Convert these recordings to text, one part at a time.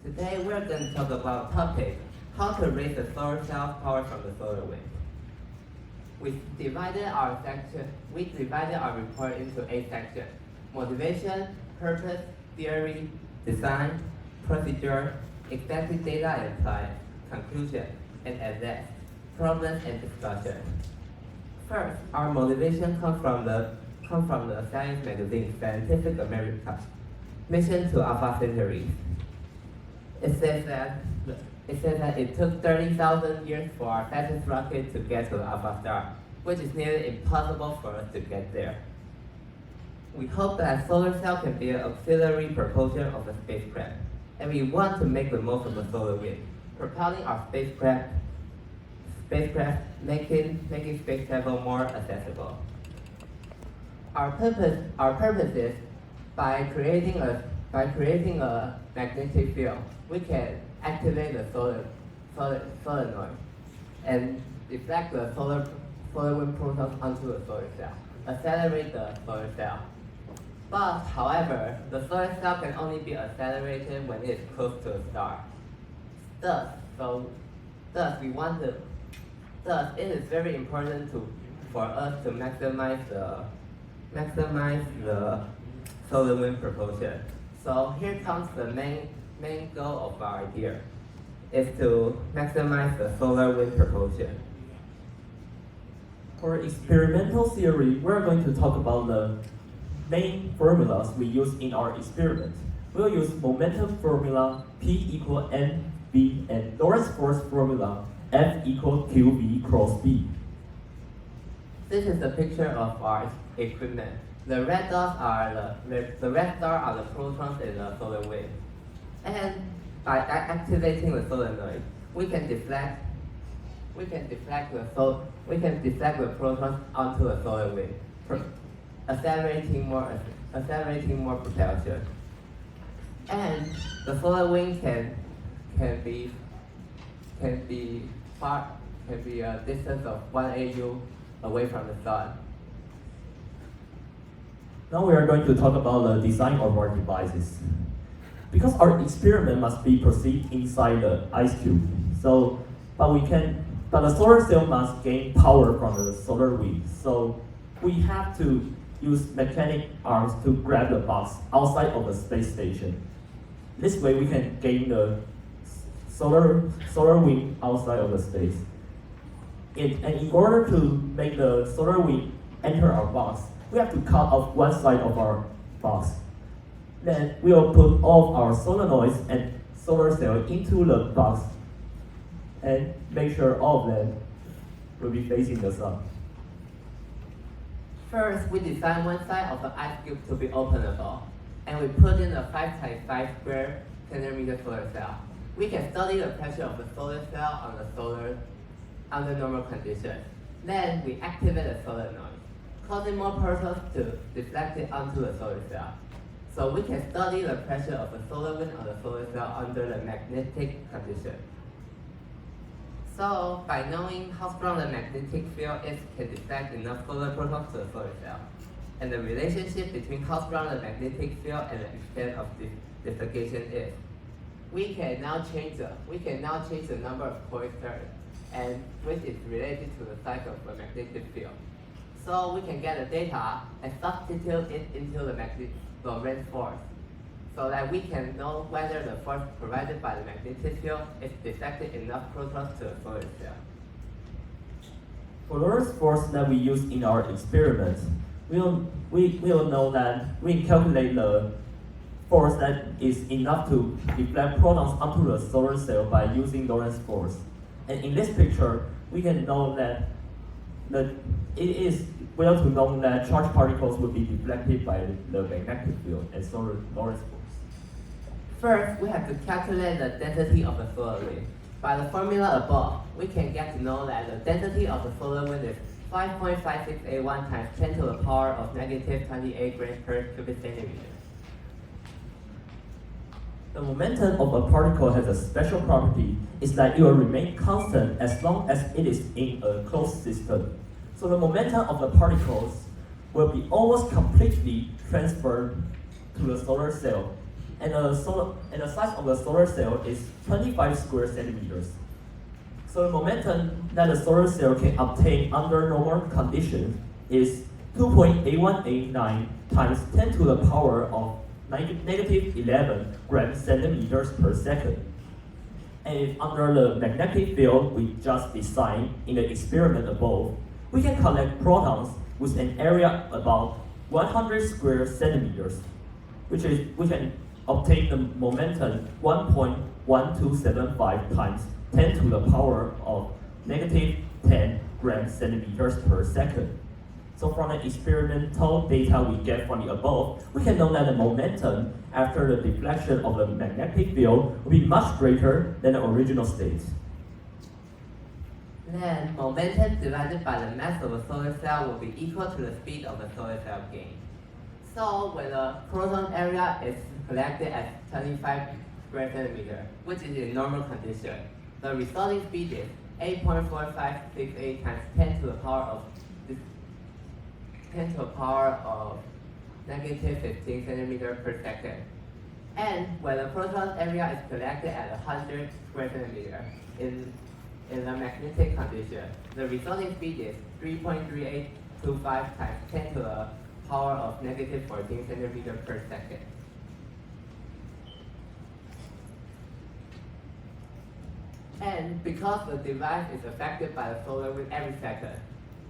Today we're going to talk about topic, how to raise the solar cell power from the solar wind. We divided our report into 8 sections: motivation, purpose, theory, design, procedure, expected data and applied, conclusion, and at last, problems and discussion. First, our motivation comes from the science magazine Scientific America, Mission to Alpha Centauri. It says that it took 30,000 years for our fastest rocket to get to the Alpha Star, which is nearly impossible for us to get there. We hope that solar cell can be an auxiliary propulsion of the spacecraft, and we want to make the most of the solar wind, propelling our spacecraft, making space travel more accessible. Our purpose is by creating a magnetic field, we can activate the solenoid and deflect the solar wind protons onto the solar cell, accelerate the solar cell. But however, the solar cell can only be accelerated when it is close to a star. Thus, it is very important for us to maximize the solar wind propulsion. So here comes the main goal of our idea, is to maximize the solar wind propulsion. For experimental theory, we're going to talk about the main formulas we use in our experiment. We'll use momentum formula P equal mv and Lorentz force formula F equal qv cross b. This is a picture of our equipment. The red dots are the red star are the protons in the solar wind, and by activating the solenoid, we can deflect the protons onto the solar wind, accelerating more propulsion. And the solar wind can be a distance of 1 AU away from the sun. Now we are going to talk about the design of our devices. Because our experiment must be proceed inside the ice cube, but the solar cell must gain power from the solar wind. So we have to use mechanic arms to grab the box outside of the space station. This way we can gain the solar wind outside of the space. And in order to make the solar wind enter our box, we have to cut off one side of our box. Then we will put all of our solenoids and solar cell into the box and make sure all of them will be facing the sun. First, we design one side of the ice cube to be openable, and we put in a 5 x 5 square centimeter solar cell. We can study the pressure of the solar cell under normal conditions. Then we activate the solenoid, causing more protons to deflect it onto the solar cell. So we can study the pressure of the solar wind on the solar cell under the magnetic condition. So by knowing how strong the magnetic field is, can deflect enough solar protons to the solar cell, and the relationship between how strong the magnetic field and the extent of deflection is, we can now change the number of coils turned, and which is related to the size of the magnetic field. So we can get the data and substitute it into the Lorentz force, so that we can know whether the force provided by the magnetic field is deflected enough protons to the solar cell. For Lorentz force that we use in our experiment, we will know that we calculate the force that is enough to deflect protons onto the solar cell by using Lorentz force. And in this picture, we can know that it is well to know that charged particles will be deflected by the magnetic field and solar Lorentz force. First, we have to calculate the density of the solar wind. By the formula above, we can get to know that the density of the solar wind is 5.5681 times 10 to the power of negative 28 grams per cubic centimeter. The momentum of a particle has a special property, is that it will remain constant as long as it is in a closed system. So the momentum of the particles will be almost completely transferred to the solar cell, and the size of the solar cell is 25 square centimeters. So the momentum that the solar cell can obtain under normal conditions is 2.8189 times 10 to the power of negative 11 gram centimeters per second. And if under the magnetic field we just designed in the experiment above, we can collect protons with an area about 100 square centimeters, we can obtain the momentum 1.1275 times 10 to the power of negative 10 gram centimeters per second. So from the experimental data we get from the above, we can know that the momentum after the deflection of the magnetic field will be much greater than the original state. Then momentum divided by the mass of a solar cell will be equal to the speed of the solar cell gain. So when the proton area is collected at 25 square centimeter, which is in normal condition, the resulting speed is 8.4568 times 10 to the power of negative 15 centimeter per second. And when the proton area is collected at 100 square centimeter in the magnetic condition, the resulting speed is 3.3825 times 10 to the power of negative 14 centimeter per second. And because the device is affected by the solar wind every second,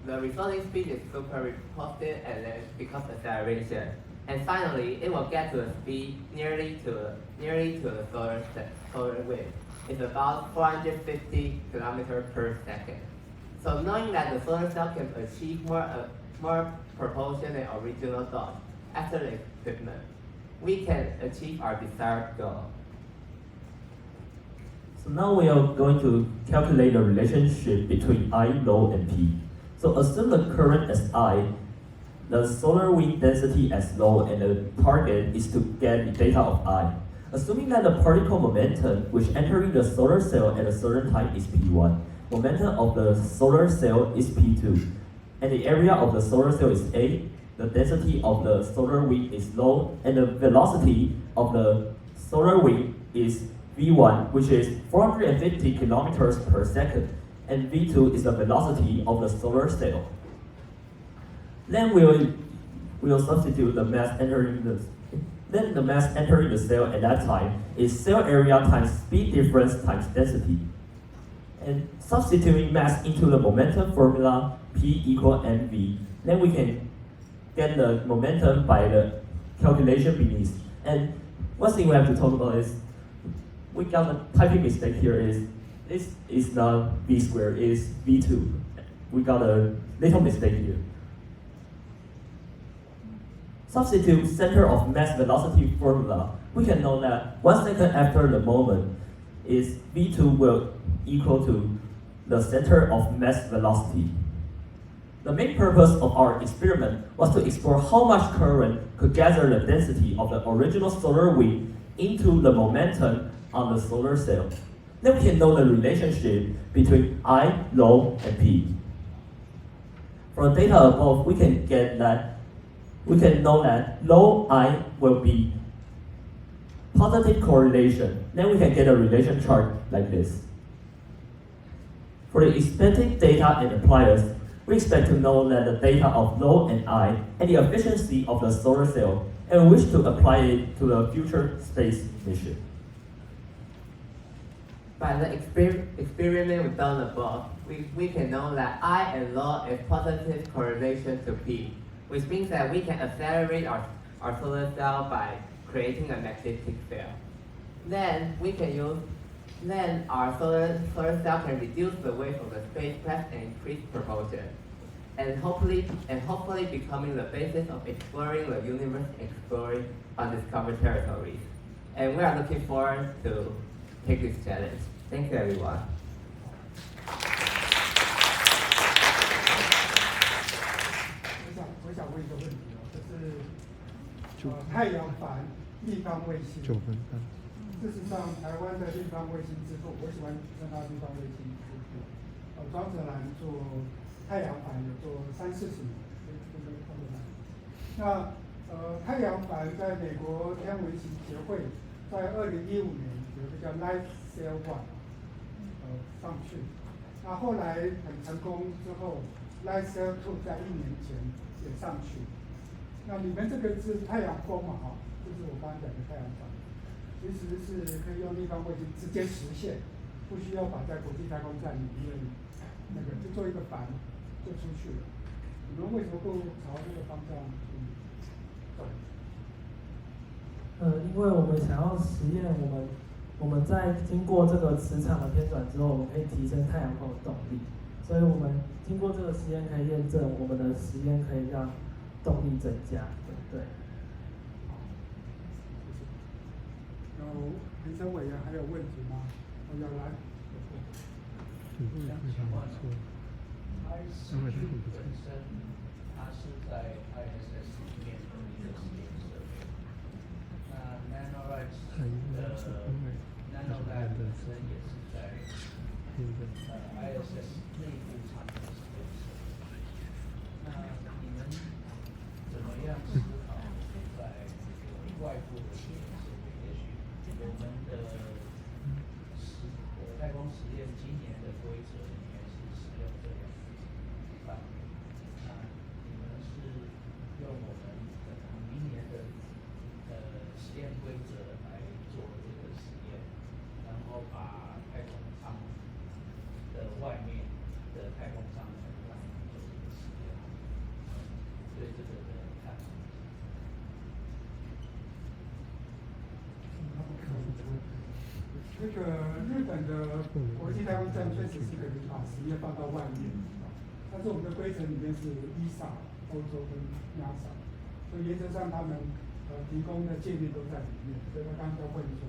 the resulting speed is superimposed and then becomes acceleration. And finally, it will get to a speed nearly to the solar wind. It's about 450 kilometers per second. So knowing that the solar cell can achieve more propulsion than original thought after the equipment, we can achieve our desired goal. So now we are going to calculate the relationship between I, low, and P. So assume the current as I, the solar wind density as low, and the target is to get the data of I. Assuming that the particle momentum which entering the solar cell at a certain time is P1, momentum of the solar cell is P2, and the area of the solar cell is A, the density of the solar wind is low, and the velocity of the solar wind is V1, which is 450 kilometers per second, and V2 is the velocity of the solar cell. Then we'll substitute the mass entering the cell at that time is cell area times speed difference times density. And substituting mass into the momentum formula P equal mv, then we can get the momentum by the calculation beneath. And one thing we have to talk about is we got a typing mistake here. This is not v squared, it's v2. We got a little mistake here. Substitute center of mass velocity formula. We can know that 1 second after the moment is v2 will equal to the center of mass velocity. The main purpose of our experiment was to explore how much current could gather the density of the original solar wind into the momentum on the solar cell. Then we can know the relationship between I, low, and P. From the data above, we can know that low I will be positive correlation. Then we can get a relation chart like this. For the expected data and appliers, we expect to know that the data of low and I and the efficiency of the solar cell, and we wish to apply it to the future space mission. By the experiment we've done above, we can know that I and low is positive correlation to P, which means that we can accelerate our solar cell by creating a magnetic field. Then our solar cell can reduce the weight of the spacecraft and increase propulsion, and hopefully becoming the basis of exploring the universe, exploring undiscovered territories. And we are looking forward to take this challenge. Thank you, everyone. 我想问一个问题哦，就是太阳帆立方卫星。事实上，台湾的立方卫星制作，我喜欢称它立方卫星制作。庄哲兰做太阳帆有做30-40年，这个看不来。那太阳帆在美国天文习协会在2015年有一个叫 Light Cell One， 上去，那后来很成功之后 ，Light Cell Two 在1年前也上去。那里面这个是太阳风嘛，就是我刚刚讲的太阳板，其实是可以用立方卫星直接实现，不需要把在国际太空站里面那个就做一个帆就出去了。你们为什么不朝这个方向去走？因为我们想要实验我们在经过这个磁场的偏转之后，我们可以提升太阳风的动力，所以我们经过这个实验可以验证我们的实验可以让动力增加，对。有评审委员还有问题吗？我要来。IC 本身它是在 ISS 里面的一个实验设备。那 Nanolite 本身也是在ISS 内部产的实验设备。那你们怎么样思考在外部的实验设备？也许我们的太空实验今年的规则里面是使用这样的范围，那你们是用我们明年的实验规则来做这个实验，然后把太空舱的外面的太空舱来做这个实验，对这个的看法。那个日本的国际太空站确实是可以把实验放到外面，但是我们的规则里面是 ESA、欧洲跟 NASA， 所以原则上他们提供的界面都在里面。所以他刚才问说，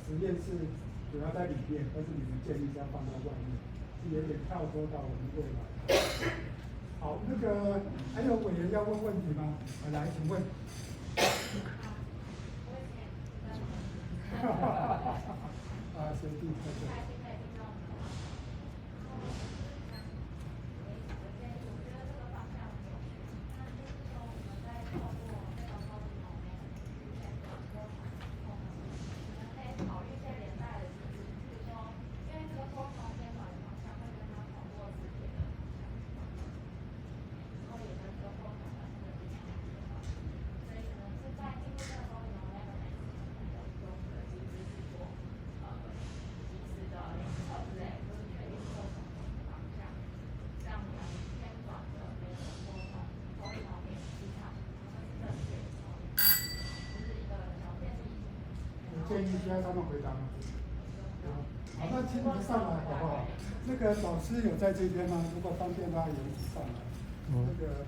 实验室主要在里面，但是你们建议是要放到外面，是有点跳脱到我们未来。好，那个还有委员要问问题吗？来，请问。随地拍摄。建议需要他们回答吗？好，那请你们上来好不好？那个老师有在这边吗？如果方便的话，也一起上来。那个。